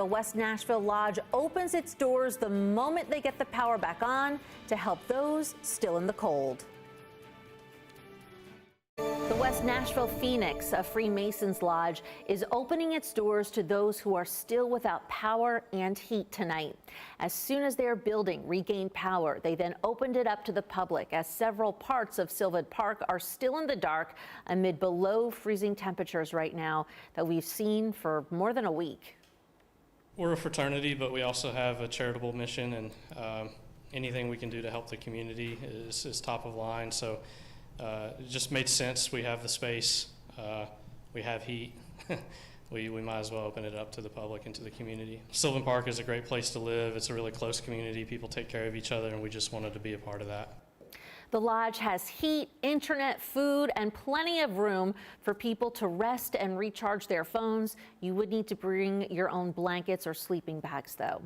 The West Nashville Lodge opens its doors the moment they get the power back on to help those still in the cold. The West Nashville Phoenix, a Freemasons lodge, is opening its doors to those who are still without power and heat tonight. As soon as their building regained power, they then opened it up to the public, as several parts of Sylvan Park are still in the dark amid below freezing temperatures right now that we've seen for more than a week. We're a fraternity, but we also have a charitable mission, and anything we can do to help the community is top of line. So it just made sense. We have the space, we have heat. we might as well open it up to the public and to the community. Sylvan Park is a great place to live. It's a really close community. People take care of each other, and we just wanted to be a part of that. The lodge has heat, internet, food, and plenty of room for people to rest and recharge their phones. You would need to bring your own blankets or sleeping bags, though.